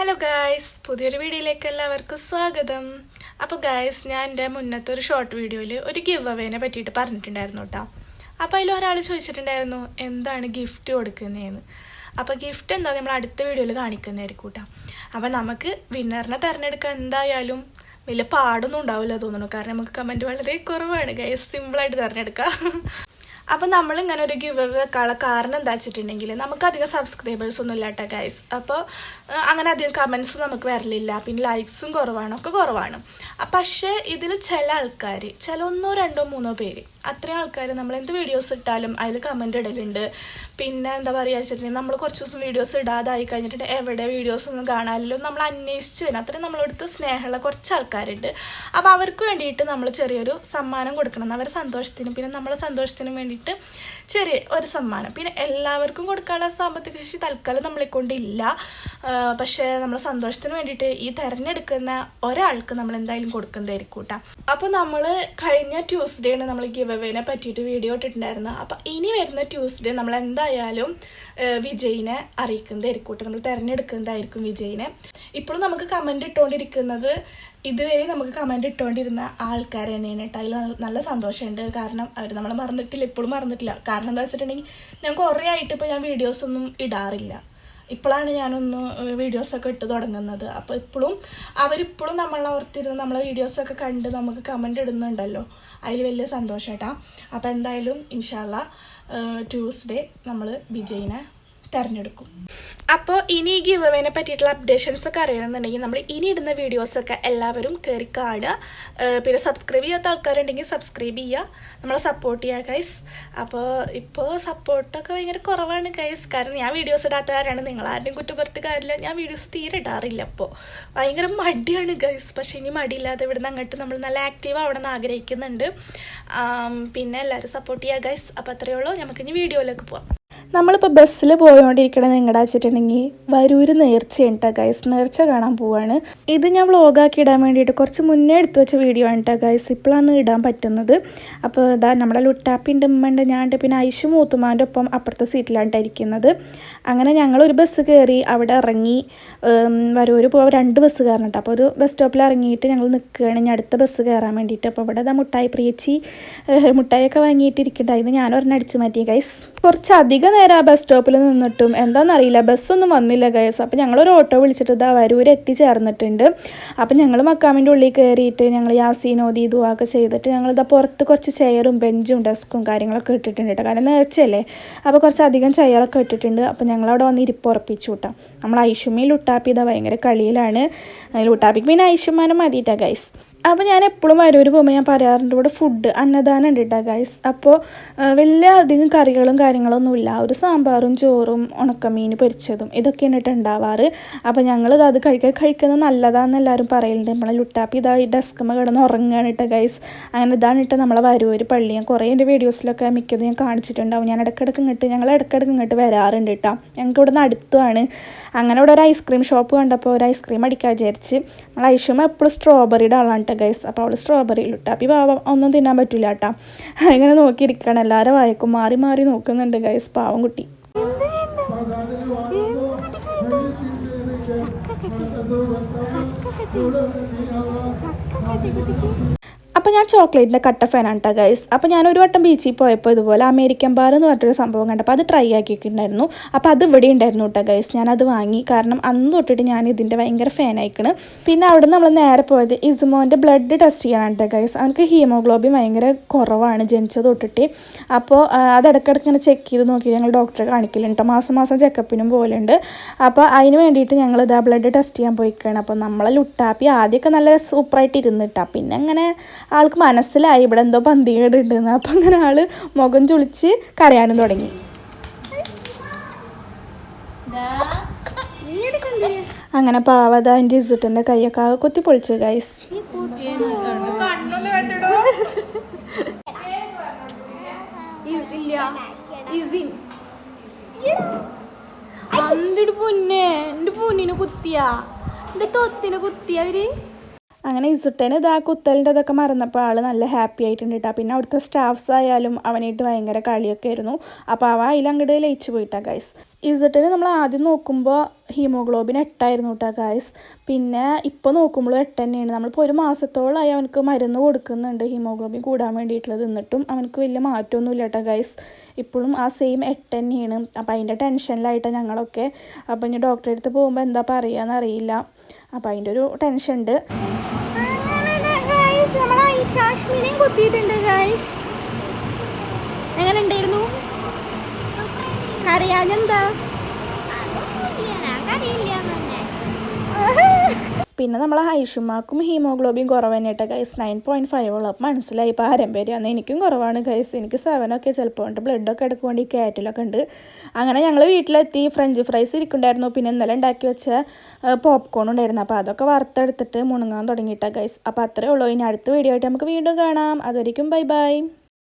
Hello guys, പുതിയൊരു വീഡിയോയിലേക്ക് എല്ലാവർക്കും സ്വാഗതം. അപ്പോൾ ഗായ്സ്, ഞാൻ എൻ്റെ മുന്നത്തെ ഒരു ഷോർട്ട് വീഡിയോയിൽ ഒരു ഗിവ് അവേനെ പറ്റിയിട്ട് പറഞ്ഞിട്ടുണ്ടായിരുന്നു കേട്ടോ. അപ്പോൾ അതിൽ ഒരാൾ ചോദിച്ചിട്ടുണ്ടായിരുന്നു എന്താണ് ഗിഫ്റ്റ് കൊടുക്കുന്നതെന്ന്. അപ്പോൾ ഗിഫ്റ്റ് എന്താ നമ്മൾ അടുത്ത വീഡിയോയിൽ കാണിക്കുന്നതായിരിക്കും കേട്ടോ. അപ്പോൾ നമുക്ക് വിന്നറിനെ തിരഞ്ഞെടുക്കാൻ എന്തായാലും വലിയ പാടൊന്നും ഉണ്ടാവില്ല തോന്നുന്നു, കാരണം നമുക്ക് കമൻറ്റ് വളരെ കുറവാണ് ഗൈസ്, സിമ്പിളായിട്ട് തിരഞ്ഞെടുക്കാം. അപ്പോൾ നമ്മളിങ്ങനെ ഒരു ഗിവ് അവേ വെക്കാനുള്ള കാരണം എന്താ വെച്ചിട്ടുണ്ടെങ്കിൽ നമുക്കധികം സബ്സ്ക്രൈബേഴ്സ് ഒന്നും ഇല്ല കേട്ടോ ഗൈസ്. അപ്പോൾ അങ്ങനെ അധികം കമൻസ് നമുക്ക് വരലില്ല, പിന്നെ ലൈക്സും കുറവാണ്, ഒക്കെ കുറവാണ്. പക്ഷേ ഇതിൽ ചില ആൾക്കാർ, ചില 1, 2, 3 പേര്, അത്രയും ആൾക്കാർ നമ്മൾ എന്ത് വീഡിയോസ് ഇട്ടാലും അതിൽ കമൻറ്റ് ഇടലുണ്ട്. പിന്നെ എന്താ പറയുക വെച്ചിട്ടുണ്ടെങ്കിൽ നമ്മൾ കുറച്ച് ദിവസം വീഡിയോസ് ഇടാതായി കഴിഞ്ഞിട്ട് എവിടെ വീഡിയോസ് ഒന്നും കാണാനില്ലോ നമ്മൾ അന്വേഷിച്ച് വരും. അത്രയും നമ്മളെടുത്ത് സ്നേഹമുള്ള കുറച്ച് ആൾക്കാരുണ്ട്. അപ്പോൾ അവർക്ക് വേണ്ടിയിട്ട് നമ്മൾ ചെറിയൊരു സമ്മാനം കൊടുക്കണം, അവരുടെ സന്തോഷത്തിനും പിന്നെ നമ്മളെ സന്തോഷത്തിനും വേണ്ടിയിട്ട് ചെറിയ ഒരു സമ്മാനം. പിന്നെ എല്ലാവർക്കും കൊടുക്കാനുള്ള സാമ്പത്തിക ശേഷി തൽക്കാലം നമ്മളെ കൊണ്ടില്ല, പക്ഷേ നമ്മളെ സന്തോഷത്തിന് വേണ്ടിയിട്ട് ഈ തിരഞ്ഞെടുക്കുന്ന ഒരാൾക്ക് നമ്മൾ എന്തായാലും കൊടുക്കുന്നതായിരിക്കും കേട്ടോ. അപ്പോൾ നമ്മൾ കഴിഞ്ഞ ട്യൂസ്ഡേയാണ് നമ്മൾ ഗിവ് അവേനെ പറ്റിയിട്ട് വീഡിയോ ഇട്ടിട്ടുണ്ടായിരുന്നത്. അപ്പോൾ ഇനി വരുന്ന ട്യൂസ്ഡേ നമ്മൾ എന്തായാലും വിജയിനെ അറിയിക്കുന്നതായിരിക്കും കേട്ടോ, നമ്മൾ തിരഞ്ഞെടുക്കുന്നതായിരിക്കും വിജയിനെ. ഇപ്പോഴും നമുക്ക് കമൻറ്റ് ഇട്ടുകൊണ്ടിരിക്കുന്നത് ഇതുവരെ നമുക്ക് കമൻറ്റ് ഇട്ടുകൊണ്ടിരുന്ന ആൾക്കാർ തന്നെയാണ് കേട്ടോ. അതിൽ നല്ല സന്തോഷമുണ്ട്, കാരണം അവർ നമ്മളെ മറന്നിട്ടില്ല, ഇപ്പോഴും മറന്നിട്ടില്ല. കാരണം എന്താ വെച്ചിട്ടുണ്ടെങ്കിൽ ഞാൻ കുറേ ആയിട്ട് ഇപ്പോൾ ഞാൻ വീഡിയോസൊന്നും ഇടാറില്ല, ഇപ്പോഴാണ് ഞാനൊന്ന് വീഡിയോസൊക്കെ ഇട്ട് തുടങ്ങുന്നത്. അപ്പോൾ ഇപ്പോഴും അവരിപ്പോഴും നമ്മളെ ഓർത്തിരുന്ന് നമ്മളെ വീഡിയോസൊക്കെ കണ്ട് നമുക്ക് കമൻറ്റ് ഇടുന്നുണ്ടല്ലോ, അതിൽ വലിയ സന്തോഷം കേട്ടോ. അപ്പോൾ എന്തായാലും ഇൻഷാ അല്ലാ ട്യൂസ്ഡേ നമ്മൾ വിജയിനെ തിരഞ്ഞെടുക്കും. അപ്പോൾ ഇനി ഈ ഗിവ് അവേനെ പറ്റിയിട്ടുള്ള അപ്ഡേഷൻസൊക്കെ അറിയണമെന്നുണ്ടെങ്കിൽ നമ്മൾ ഇനി ഇടുന്ന വീഡിയോസൊക്കെ എല്ലാവരും കയറി കാണുക. പിന്നെ സബ്സ്ക്രൈബ് ചെയ്യാത്ത ആൾക്കാരുണ്ടെങ്കിൽ സബ്സ്ക്രൈബ് ചെയ്യുക, നമ്മളെ സപ്പോർട്ട് ചെയ്യുക ഗൈസ്. അപ്പോൾ ഇപ്പോൾ സപ്പോർട്ടൊക്കെ ഭയങ്കര കുറവാണ് ഗൈസ്, കാരണം ഞാൻ വീഡിയോസ് ഇടാത്ത കാര്യമാണ്. നിങ്ങളാരുടെയും കുറ്റം പറഞ്ഞിട്ട് കാര്യമില്ല, ഞാൻ വീഡിയോസ് തീരെ ഇടാറില്ല. അപ്പോൾ ഭയങ്കര മടിയാണ് ഗൈസ്. പക്ഷേ ഇനി മടിയില്ലാതെ ഇവിടുന്ന് അങ്ങോട്ട് നമ്മൾ നല്ല ആക്റ്റീവ് ആവണമെന്ന് ആഗ്രഹിക്കുന്നുണ്ട്. പിന്നെ എല്ലാവരും സപ്പോർട്ട് ചെയ്യുക ഗൈസ്. അപ്പോൾ അത്രയേ ഉള്ളൂ, നമുക്കിനി വീഡിയോയിലേക്ക് പോവാം. നമ്മളിപ്പോൾ ബസ്സിൽ പോയോണ്ടിരിക്കണത് നിങ്ങളുടെ വെച്ചിട്ടുണ്ടെങ്കിൽ വരൂർ നേർച്ചയാണ് കേട്ടോ ഗൈസ്, നേർച്ച കാണാൻ പോവാണ്. ഇത് ഞാൻ വ്ളോഗാക്കി ഇടാൻ വേണ്ടിയിട്ട് കുറച്ച് മുന്നേ എടുത്തു വെച്ച വീഡിയോ ആണ് കേട്ടോ ഗൈസ്, ഇപ്പോഴാണ് ഇടാൻ പറ്റുന്നത്. അപ്പോൾ ഇതാ നമ്മുടെ ലുട്ടാപ്പിൻ്റെ ഉമ്മയുണ്ട്, ഞാനുണ്ട്, പിന്നെ ഐഷു മൂത്തുമാൻ്റെ ഒപ്പം അപ്പുറത്തെ സീറ്റിലാണ് ഇരിക്കുന്നത്. അങ്ങനെ ഞങ്ങളൊരു ബസ് കയറി അവിടെ ഇറങ്ങി. വരൂർ പോകാൻ 2 ബസ് കയറണം കേട്ടോ. അപ്പോൾ ഒരു ബസ് സ്റ്റോപ്പിൽ ഇറങ്ങിയിട്ട് ഞങ്ങൾ നിൽക്കുകയാണ് ഇനി അടുത്ത ബസ് കയറാൻ വേണ്ടിയിട്ട്. അപ്പോൾ ഇവിടെ ഇതാ മുട്ടായി പ്രിയച്ചി മുട്ടായിയൊക്കെ വാങ്ങിയിട്ടിരിക്കണ്ടായിരുന്നു, ഞാനൊരെണ്ണം അടിച്ചു മാറ്റി ഗൈസ്. കുറച്ചധികം നേരം ആ ബസ് സ്റ്റോപ്പിൽ നിന്നിട്ടും എന്താണെന്നറിയില്ല ബസ്സൊന്നും വന്നില്ല ഗൈസ്. അപ്പോൾ ഞങ്ങളൊരു ഓട്ടോ വിളിച്ചിട്ട് ഇതാ വരൂർ എത്തിച്ചേർന്നിട്ടുണ്ട്. അപ്പം ഞങ്ങൾ മക്കാമിൻ്റെ ഉള്ളിൽ കയറിയിട്ട് ഞങ്ങൾ യാസീൻ ഓതി ദുആ ഒക്കെ ചെയ്തിട്ട് ഞങ്ങളിതാ പുറത്ത് കുറച്ച് ചെയറും ബെഞ്ചും ഡെസ്കും കാര്യങ്ങളൊക്കെ ഇട്ടിട്ടുണ്ട് കേട്ടോ, കാരണം നേർച്ചയല്ലേ. അപ്പോൾ കുറച്ചധികം ചെയറൊക്കെ ഇട്ടിട്ടുണ്ട്. അപ്പോൾ ഞങ്ങളവിടെ വന്ന് ഇരിപ്പ് ഉറപ്പിച്ചു കൂട്ടാം. നമ്മൾ ഐഷുമ്മി ലുട്ടാപ്പി ഇതാ ഭയങ്കര കളിയിലാണ്. ലുട്ടാപ്പിക്ക് പിന്നെ ഐഷുമ്മാനെ മതിയിട്ടാ ഗൈസ്. അപ്പോൾ ഞാൻ എപ്പോഴും വരൂർ പോകുമ്പോൾ ഞാൻ പറയാറുണ്ട് ഇവിടെ ഫുഡ് അന്നദാനം ഉണ്ട് കേട്ടോ ഗൈസ്. അപ്പോൾ വലിയ അധികം കറികളും കാര്യങ്ങളൊന്നുമില്ല, ഒരു സാമ്പാറും ചോറും ഉണക്കമീൻ പൊരിച്ചതും ഇതൊക്കെയാണ് കേട്ടോ ഉണ്ടാവാറ്. അപ്പോൾ ഞങ്ങളിത് അത് കഴിക്കുന്നത് നല്ലതാണെന്ന് എല്ലാവരും പറയലുണ്ട്. നമ്മളെ ലുട്ടാപ്പി ഇതാ ഈ ഡെസ്കമ്മ കിടന്ന് ഉറങ്ങുകയാണ് കേട്ടോ ഗൈസ്. അങ്ങനെ ഇതാണ് കേട്ടോ നമ്മളെ വരൂർ പള്ളി. ഞാൻ കുറേ എൻ്റെ വീഡിയോസിലൊക്കെ മിക്കതും ഞാൻ കാണിച്ചിട്ടുണ്ടാവും. ഞാൻ ഞങ്ങൾ ഇടയ്ക്കിടയ്ക്ക് ഇങ്ങോട്ട് വരാറുണ്ട് കേട്ടോ, ഞങ്ങൾക്ക് ഇവിടെ നിന്ന് അടുത്തുമാണ്. അങ്ങനെ ഇവിടെ ഒരു ഐസ്ക്രീം ഷോപ്പ് കണ്ടപ്പോൾ ഒരു ഐസ്ക്രീം അടിക്കാൻ വിചാരിച്ച്. നമ്മൾ ഐഷുമ്മ എപ്പോഴും സ്ട്രോബെറിയുടെ ആളാണ് ഗൈസ്. അപ്പോൾ അവൾ സ്ട്രോബെറി ലുട്ടാപ്പി പാവം ഒന്നും തിന്നാൻ പറ്റില്ല കേട്ടോ. ഇങ്ങനെ നോക്കിയിരിക്കണം, എല്ലാവരും വായിക്കും മാറി മാറി നോക്കുന്നുണ്ട് ഗൈസ്, പാവം കുട്ടി. അപ്പോൾ ഞാൻ ചോക്ലേറ്റിൻ്റെ കട്ട ഫാനാണ് കേട്ടോ ഗൈസ്. അപ്പോൾ ഞാനൊരു വട്ടം ബീച്ചിൽ പോയപ്പോൾ ഇതുപോലെ അമേരിക്കൻ ബാർ എന്ന് പറഞ്ഞൊരു സംഭവം കണ്ടപ്പോൾ അത് ട്രൈ ആക്കിയിട്ടുണ്ടായിരുന്നു. അപ്പോൾ അത് ഇവിടെ ഉണ്ടായിരുന്നു കേട്ടോ ഗൈസ്, ഞാനത് വാങ്ങി, കാരണം അന്ന് തൊട്ടിട്ട് ഞാൻ ഇതിൻ്റെ ഭയങ്കര ഫാനായിക്കണ്. പിന്നെ അവിടെ നിന്ന് നമ്മൾ നേരെ പോയത് ഇസുമോൻ്റെ ബ്ലഡ് ടെസ്റ്റ് ചെയ്യാനാണ് കേട്ടോ ഗൈസ്. അവനക്ക് ഹീമോഗ്ലോബിൻ ഭയങ്കര കുറവാണ് ജനിച്ചത് തൊട്ടിട്ട്. അപ്പോൾ അത് ഇടയ്ക്കിടയ്ക്ക് ഇങ്ങനെ ചെക്ക് ചെയ്ത് നോക്കി ഞങ്ങൾ ഡോക്ടറെ കാണിക്കലുണ്ട്, മാസം ചെക്കപ്പിനും പോലുണ്ട്. അപ്പോൾ അതിന് വേണ്ടിയിട്ട് ഞങ്ങൾ ഇതാ ബ്ലഡ് ടെസ്റ്റ് ചെയ്യാൻ പോയിക്കാണ്. അപ്പോൾ നമ്മളെ ലുട്ടാപ്പി ആദ്യമൊക്കെ നല്ല സൂപ്പറായിട്ട് ഇരുന്നിട്ടാ, പിന്നെ അങ്ങനെ ആൾക്ക് മനസ്സിലായി ഇവിടെ എന്തോ പന്തികേടുണ്ടെന്ന്. അപ്പം അങ്ങനെ ആൾ മുഖം ചുളിച്ച് കരയാനും തുടങ്ങി. അങ്ങനെ പാവത എൻ്റെ ഇസുട്ടിൻ്റെ കൈയൊക്കെ കുത്തി പൊളിച്ചു ഗൈസ്. എൻ്റെ പൊന്നിന് കുത്തിയാ, എൻ്റെ തൊത്തിന് കുത്തിയ അവര്. അങ്ങനെ ഇസുട്ടന് ഇതാ കുത്തലിൻ്റെ അതൊക്കെ മറന്നപ്പോൾ ആൾ നല്ല ഹാപ്പി ആയിട്ടുണ്ട് കേട്ടോ. പിന്നെ അവിടുത്തെ സ്റ്റാഫ്സ് ആയാലും അവനായിട്ട് ഭയങ്കര കളിയൊക്കെ ആയിരുന്നു. അപ്പോൾ അതിൽ അങ്ങോട്ട് ലയിച്ച് പോയിട്ടാ ഗൈസ്. ഇസട്ടിന് നമ്മൾ ആദ്യം നോക്കുമ്പോൾ ഹീമോഗ്ലോബിൻ 8 ആയിരുന്നു കേട്ടോ ഗൈസ്. പിന്നെ ഇപ്പോൾ നോക്കുമ്പോഴും 8 തന്നെയാണ്. നമ്മളിപ്പോൾ ഒരു മാസത്തോളമായി അവനക്ക് മരുന്ന് കൊടുക്കുന്നുണ്ട് ഹീമോഗ്ലോബിൻ കൂടാൻ വേണ്ടിയിട്ടുള്ളത്. എന്നിട്ടും അവനക്ക് വലിയ മാറ്റമൊന്നുമില്ല കേട്ടോ ഗൈസ്. ഇപ്പോഴും ആ സെയിം 8 തന്നെയാണ്. അപ്പോൾ അതിൻ്റെ ടെൻഷനിലായിട്ടാണ് ഞങ്ങളൊക്കെ. അപ്പോൾ ഇനി ഡോക്ടറെ അടുത്ത് പോകുമ്പോൾ എന്താ പറയുകയെന്ന് അറിയില്ല. അപ്പോൾ അതിൻ്റെ ഒരു ടെൻഷൻ ഉണ്ട്. നമ്മൾ ഐഷാഷ്മിനെയും കുത്തിയിട്ടുണ്ട് ഗൈസ്. എങ്ങനെ ഉണ്ടായിരുന്നു? അറിയാഞ്ഞെന്താ? പിന്നെ നമ്മളെ ഐഷുമാക്കും ഹീമോഗ്ലോബിൻ കുറവ് തന്നെ കേട്ടോ ഗൈസ്. 9.5 ഉള്ളൂ. അപ്പോൾ മനസ്സിലായി പാരമ്പര്യമാണ്. എനിക്കും കുറവാണ് ഗൈസ്. എനിക്ക് 7 ഒക്കെ ചിലപ്പോൾ ഉണ്ട്. ബ്ലഡൊക്കെ എടുക്കുകൊണ്ട് ഈ കാറ്റിലൊക്കെ ഉണ്ട്. അങ്ങനെ ഞങ്ങൾ വീട്ടിലെത്തി. ഫ്രഞ്ച് ഫ്രൈസ് ഇരിക്കുന്നുണ്ടായിരുന്നു. പിന്നെ ഇന്നലെ ഉണ്ടാക്കി വെച്ച പോപ്കോൺ ഉണ്ടായിരുന്നു. അപ്പോൾ അതൊക്കെ വറുത്തെടുത്തിട്ട് മുണങ്ങാൻ തുടങ്ങിയിട്ടാ ഗൈസ്. അപ്പോൾ അത്രേ ഉള്ളൂ. ഇനി അടുത്ത വീഡിയോ ആയിട്ട് നമുക്ക് വീണ്ടും കാണാം. അതുവരെയും ബൈ ബൈ.